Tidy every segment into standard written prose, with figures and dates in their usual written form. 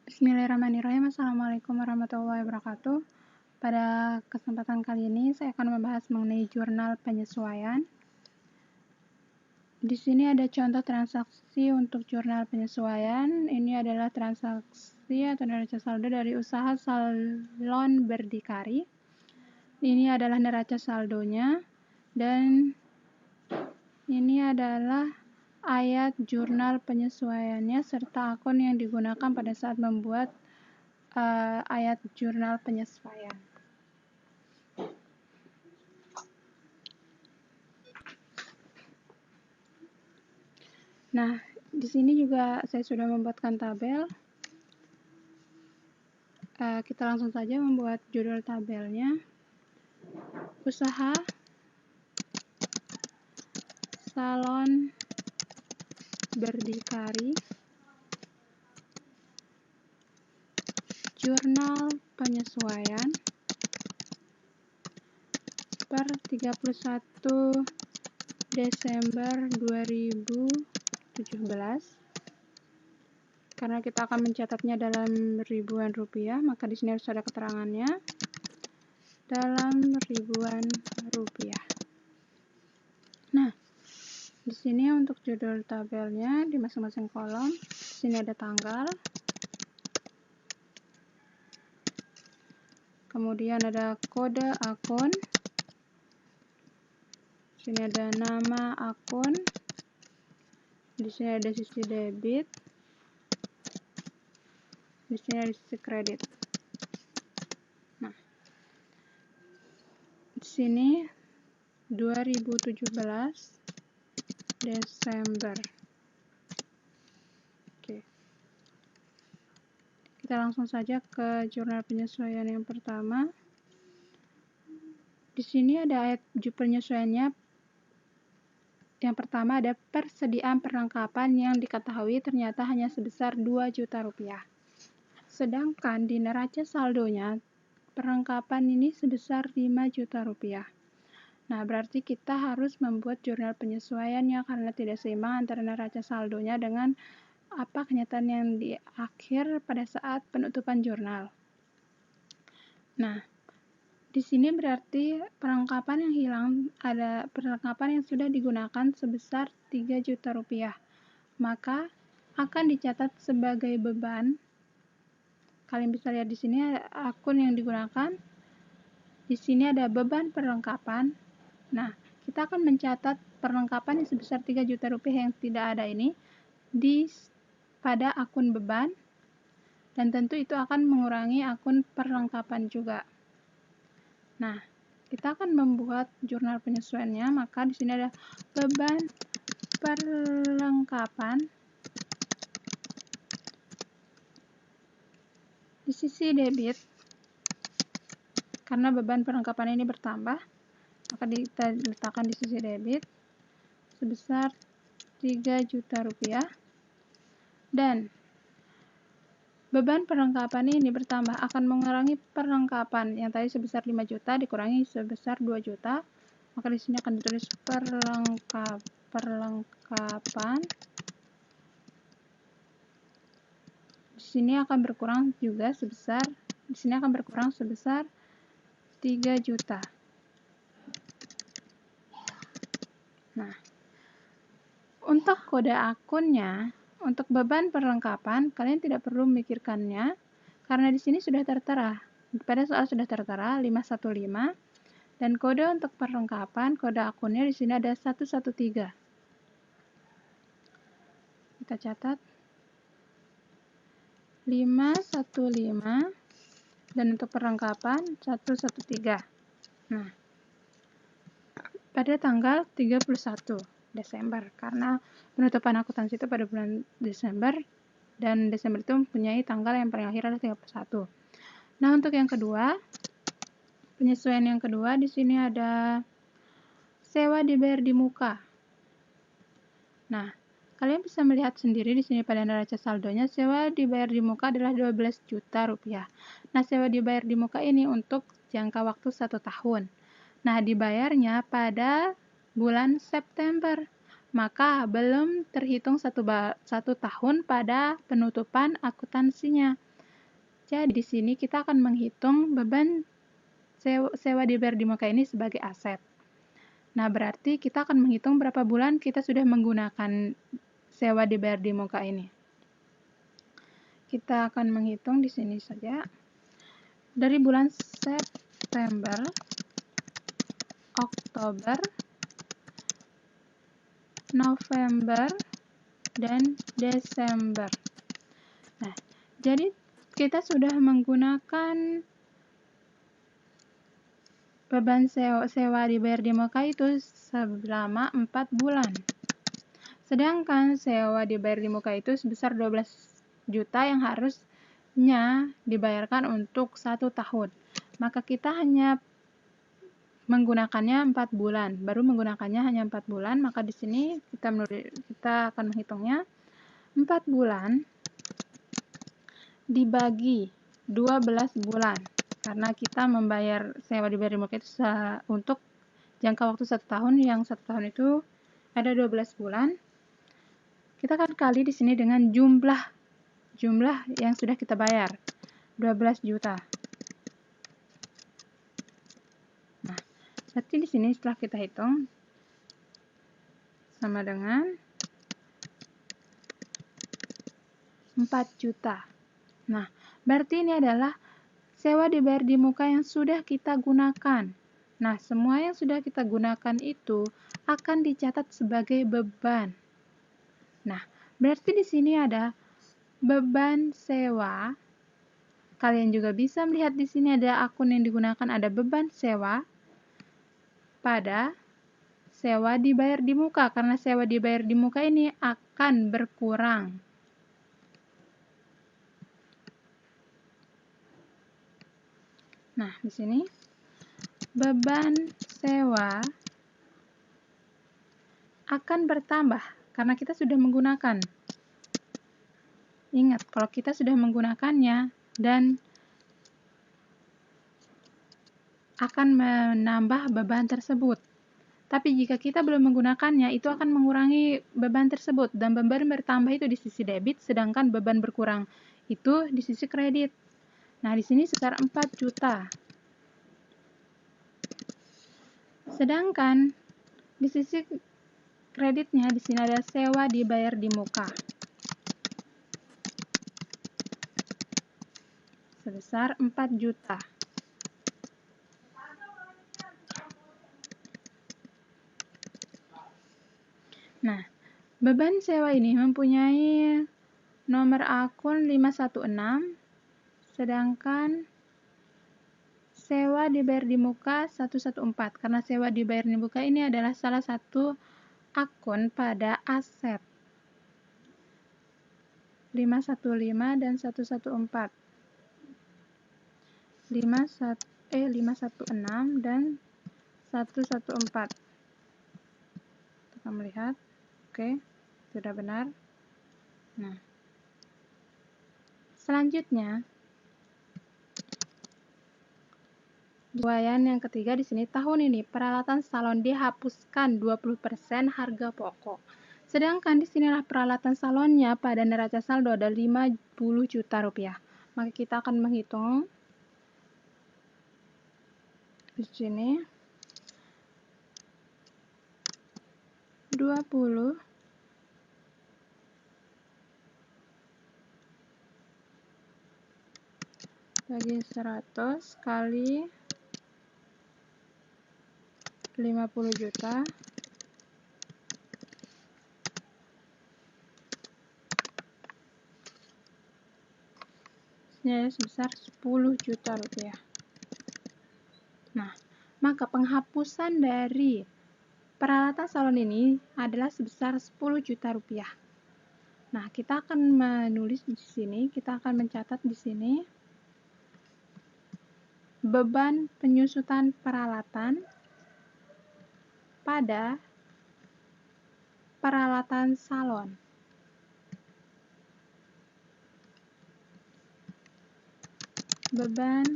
Bismillahirrahmanirrahim. Assalamualaikum warahmatullahi wabarakatuh. Pada kesempatan kali ini saya akan membahas mengenai jurnal penyesuaian. Di sini ada contoh transaksi untuk jurnal penyesuaian. Ini adalah transaksi atau neraca saldo dari usaha salon berdikari. Ini adalah neraca saldonya dan ini adalah ayat jurnal penyesuaiannya serta akun yang digunakan pada saat membuat ayat jurnal penyesuaian. Nah, di sini juga saya sudah membuatkan tabel. Kita langsung saja membuat judul tabelnya. Usaha salon berdikari, jurnal penyesuaian per 31 Desember 2017. Karena kita akan mencatatnya dalam ribuan rupiah, maka di sini harus ada keterangannya dalam ribuan rupiah. Nah, di sini untuk judul tabelnya di masing-masing kolom, di sini ada tanggal, kemudian ada kode akun, di sini ada nama akun, di sini ada sisi debit, di sini ada sisi kredit. Nah, di sini 2017 Desember. Oke. Kita langsung saja ke jurnal penyesuaian yang pertama. Di sini ada ayat penyesuaiannya. Yang pertama ada persediaan perlengkapan yang diketahui ternyata hanya sebesar 2 juta rupiah. Sedangkan di neraca saldonya perlengkapan ini sebesar 5 juta rupiah. Nah, berarti kita harus membuat jurnal penyesuaiannya karena tidak seimbang antara neraca saldonya dengan apa kenyataan yang di akhir pada saat penutupan jurnal. Nah, di sini berarti perlengkapan yang hilang ada perlengkapan yang sudah digunakan sebesar 3 juta rupiah. Maka akan dicatat sebagai beban. Kalian bisa lihat di sini ada akun yang digunakan. Di sini ada beban perlengkapan. Nah, kita akan mencatat perlengkapan yang sebesar 3 juta rupiah yang tidak ada ini pada akun beban, dan tentu itu akan mengurangi akun perlengkapan juga. Nah, kita akan membuat jurnal penyesuaiannya, maka di sini ada beban perlengkapan. Di sisi debit, karena beban perlengkapan ini bertambah, maka kita letakkan di sisi debit sebesar 3 juta rupiah. Dan beban perlengkapan ini bertambah akan mengurangi perlengkapan yang tadi sebesar 5 juta dikurangi sebesar 2 juta. Maka di sini akan ditulis perlengkapan. Di sini akan berkurang juga sebesar 3 juta. Nah, untuk kode akunnya, untuk beban perlengkapan, kalian tidak perlu memikirkannya karena di sini sudah tertera. Pada soal sudah tertera 515 dan kode untuk perlengkapan, kode akunnya di sini ada 113. Kita catat 515 dan untuk perlengkapan 113. Nah, pada tanggal 31 Desember, karena penutupan akuntansi itu pada bulan Desember, dan Desember itu mempunyai tanggal yang paling akhir adalah 31. Nah, untuk yang kedua, penyesuaian yang kedua, di sini ada sewa dibayar di muka. Nah, kalian bisa melihat sendiri di sini pada neraca saldonya, sewa dibayar di muka adalah 12 juta rupiah. Nah, sewa dibayar di muka ini untuk jangka waktu 1 tahun. Nah, dibayarnya pada bulan September, maka belum terhitung satu tahun pada penutupan akuntansinya. Jadi di sini kita akan menghitung beban sewa dibayar di muka ini sebagai aset. Nah, berarti kita akan menghitung berapa bulan kita sudah menggunakan sewa dibayar di muka ini. Kita akan menghitung di sini saja. Dari bulan September, Oktober, November, dan Desember. Nah, jadi kita sudah menggunakan beban sewa dibayar di muka itu selama 4 bulan. Sedangkan sewa dibayar di muka itu sebesar 12 juta yang harusnya dibayarkan untuk 1 tahun. Maka kita hanya menggunakannya 4 bulan, baru menggunakannya hanya 4 bulan, maka di sini kita akan menghitungnya 4 bulan dibagi 12 bulan, karena kita membayar sewa dibayar di muka itu untuk jangka waktu 1 tahun, yang 1 tahun itu ada 12 bulan. Kita akan kali di sini dengan jumlah yang sudah kita bayar, 12 juta. Nah, berarti di sini setelah kita hitung sama dengan 4 juta. Nah, berarti ini adalah sewa dibayar di muka yang sudah kita gunakan. Nah, semua yang sudah kita gunakan itu akan dicatat sebagai beban. Nah, berarti di sini ada beban sewa. Kalian juga bisa melihat di sini ada akun yang digunakan, ada beban sewa pada sewa dibayar di muka, karena sewa dibayar di muka ini akan berkurang. Nah, di sini beban sewa akan bertambah karena kita sudah menggunakan. Ingat, kalau kita sudah menggunakannya dan akan menambah beban tersebut. Tapi jika kita belum menggunakannya, itu akan mengurangi beban tersebut, dan beban bertambah itu di sisi debit, sedangkan beban berkurang itu di sisi kredit. Nah, di sini sebesar 4 juta. Sedangkan di sisi kreditnya di sini ada sewa dibayar di muka sebesar 4 juta. Nah, beban sewa ini mempunyai nomor akun 516, sedangkan sewa dibayar di muka 114, karena sewa dibayar di muka ini adalah salah satu akun pada aset 515 dan 114. 516 dan 114. Kita melihat, oke, sudah benar. Nah, selanjutnya Buayan yang ketiga di sini, tahun ini peralatan salon dihapuskan 20% harga pokok. Sedangkan di sinilah peralatan salonnya pada neraca saldo ada 50 juta rupiah. Maka kita akan menghitung di sini 20 bagi 100 kali 50 juta ini sebesar 10 juta rupiah. Nah, maka penghapusan dari peralatan salon ini adalah sebesar 10 juta rupiah. Nah, kita akan menulis di sini, kita akan mencatat di sini beban penyusutan peralatan pada peralatan salon. Beban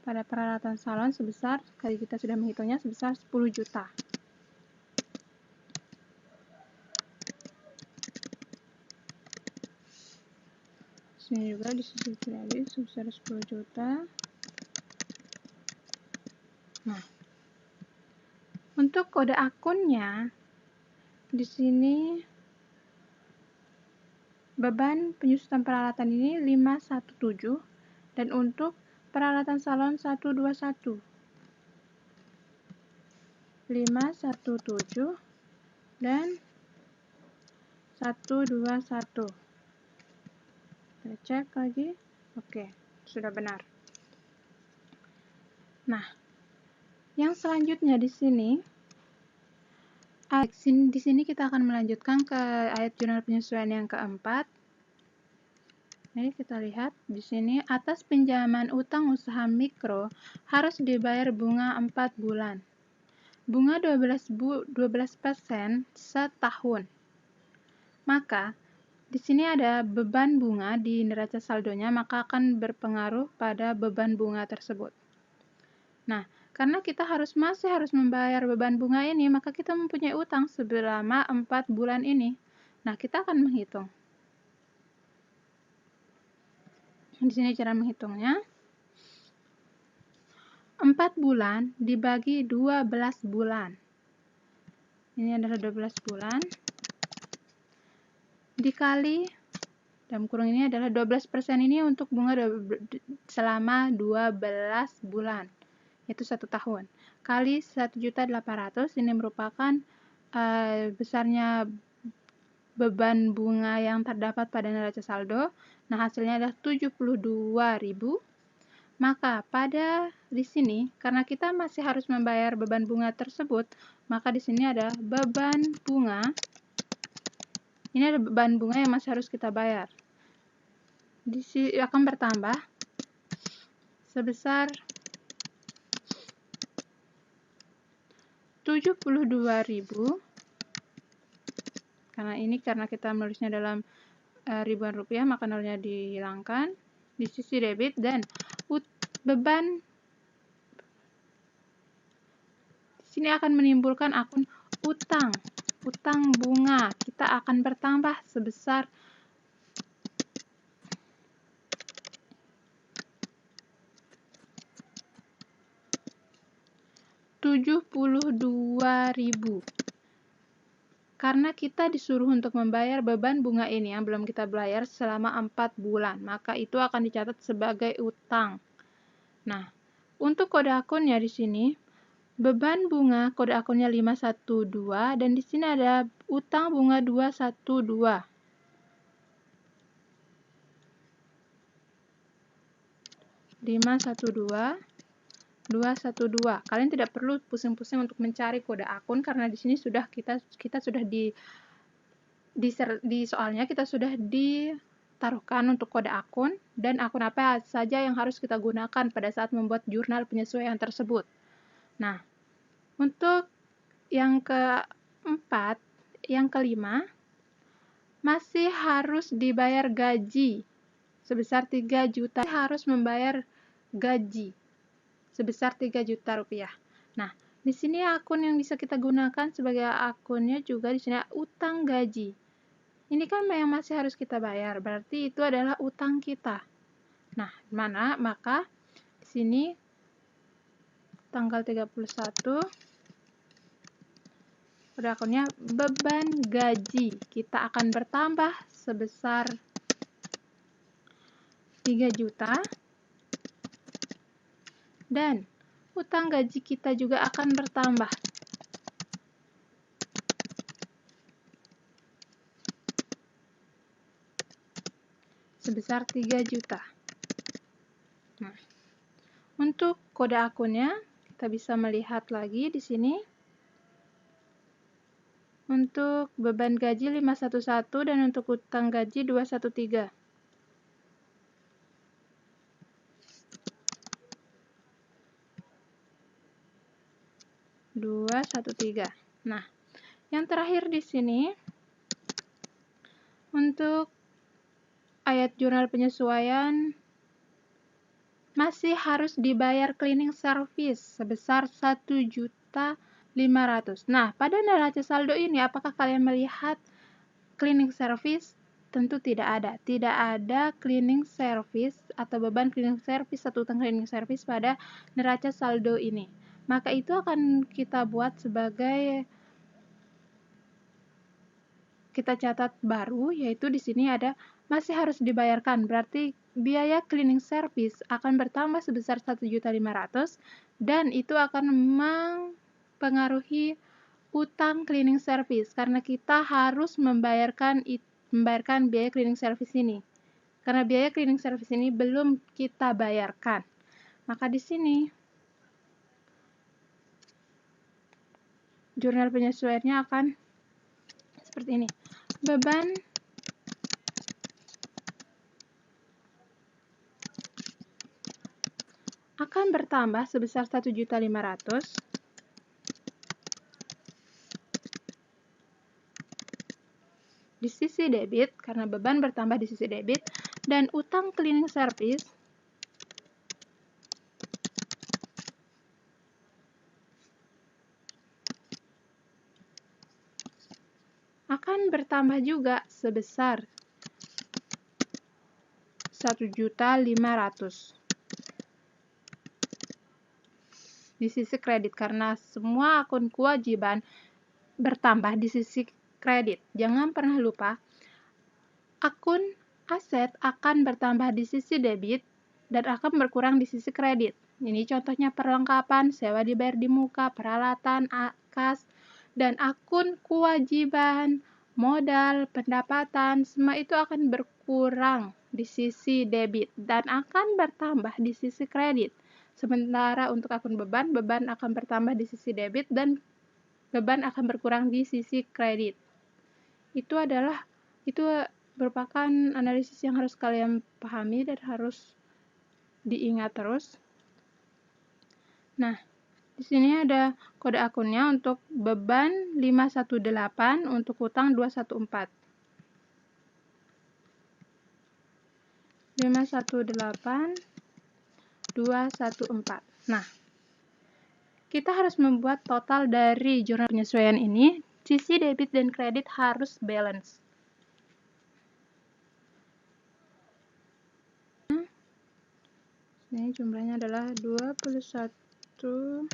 pada peralatan salon sebesar, kali kita sudah menghitungnya, sebesar 10 juta. Sini juga di sisi kiri sebesar 10 juta. Nah, untuk kode akunnya di sini beban penyusutan peralatan ini 517 dan untuk peralatan salon 121. 517 dan 121. Kita cek lagi. Oke, sudah benar. Nah, yang selanjutnya di sini kita akan melanjutkan ke ayat jurnal penyesuaian yang keempat. Jadi kita lihat di sini atas pinjaman utang usaha mikro harus dibayar bunga 4 bulan. Bunga 12% setahun. Maka di sini ada beban bunga di neraca saldonya, maka akan berpengaruh pada beban bunga tersebut. Nah, karena kita masih harus membayar beban bunga ini, maka kita mempunyai utang selama 4 bulan ini. Nah, kita akan menghitung. Di sini cara menghitungnya. 4 bulan dibagi 12 bulan. Ini adalah 12 bulan. Dikali, dalam kurung ini adalah 12% ini untuk bunga selama 12 bulan. Itu 1 tahun. Kali 1.800.000, ini merupakan besarnya beban bunga yang terdapat pada neraca saldo. Nah, hasilnya adalah 72.000. Maka pada di sini, karena kita masih harus membayar beban bunga tersebut, maka di sini ada beban bunga. Ini ada beban bunga yang masih harus kita bayar. Di sini akan bertambah sebesar 72.000. Karena kita menulisnya dalam ribuan rupiah, maka nolnya dihilangkan di sisi debit, dan beban di sini akan menimbulkan akun utang bunga. Kita akan bertambah sebesar 72.000. Karena kita disuruh untuk membayar beban bunga ini yang belum kita bayar selama 4 bulan, maka itu akan dicatat sebagai utang. Nah, untuk kode akunnya di sini, beban bunga kode akunnya 512 dan di sini ada utang bunga 212. 212. Kalian tidak perlu pusing-pusing untuk mencari kode akun karena di sini sudah kita sudah di soalnya kita sudah ditaruhkan untuk kode akun dan akun apa saja yang harus kita gunakan pada saat membuat jurnal penyesuaian tersebut. Nah, untuk yang keempat, yang kelima, masih harus dibayar gaji sebesar 3 juta. Harus membayar gaji sebesar 3 juta rupiah. Nah, di sini akun yang bisa kita gunakan sebagai akunnya juga di sini utang gaji. Ini kan yang masih harus kita bayar, berarti itu adalah utang kita. Nah, maka di sini tanggal 31 kode akunnya beban gaji kita akan bertambah sebesar 3 juta dan utang gaji kita juga akan bertambah sebesar 3 juta. Nah, untuk kode akunnya kita bisa melihat lagi di sini. Untuk beban gaji 511 dan untuk utang gaji 213. Nah, yang terakhir di sini untuk ayat jurnal penyesuaian masih harus dibayar cleaning service sebesar 1.500.000. Nah, pada neraca saldo ini apakah kalian melihat cleaning service? Tentu tidak ada. Tidak ada cleaning service atau beban cleaning service atau utang cleaning service pada neraca saldo ini. Maka itu akan kita buat sebagai, kita catat baru, yaitu di sini ada masih harus dibayarkan. Berarti biaya cleaning service akan bertambah sebesar 1.500.000 dan itu akan mempengaruhi utang cleaning service karena kita harus membayarkan biaya cleaning service ini. Karena biaya cleaning service ini belum kita bayarkan. Maka di sini jurnal penyesuaiannya akan seperti ini. Beban akan bertambah sebesar 1.500.000 di sisi debit karena beban bertambah di sisi debit, dan utang cleaning service akan bertambah juga sebesar 1.500.000 di sisi kredit karena semua akun kewajiban bertambah di sisi kredit. Jangan pernah lupa, akun aset akan bertambah di sisi debit dan akan berkurang di sisi kredit. Ini contohnya perlengkapan, sewa dibayar di muka, peralatan, kas, dan akun kewajiban, modal, pendapatan, semua itu akan berkurang di sisi debit dan akan bertambah di sisi kredit. Sementara untuk akun beban akan bertambah di sisi debit dan beban akan berkurang di sisi kredit. Itu merupakan analisis yang harus kalian pahami dan harus diingat terus. Nah, di sini ada kode akunnya untuk beban 518, untuk utang 214. 518 214. Nah, kita harus membuat total dari jurnal penyesuaian ini. Sisi debit dan kredit harus balance. Ini jumlahnya adalah 21.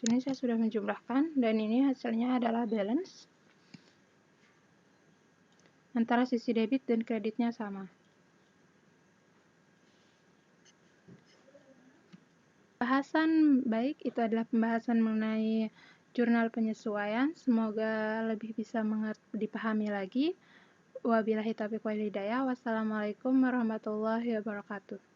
Sini saya sudah menjumlahkan dan ini hasilnya adalah balance antara sisi debit dan kreditnya sama. Pembahasan baik itu adalah pembahasan mengenai jurnal penyesuaian. Semoga lebih bisa dipahami lagi. Wabillahi taufiq wal hidayah. Wassalamualaikum warahmatullahi wabarakatuh.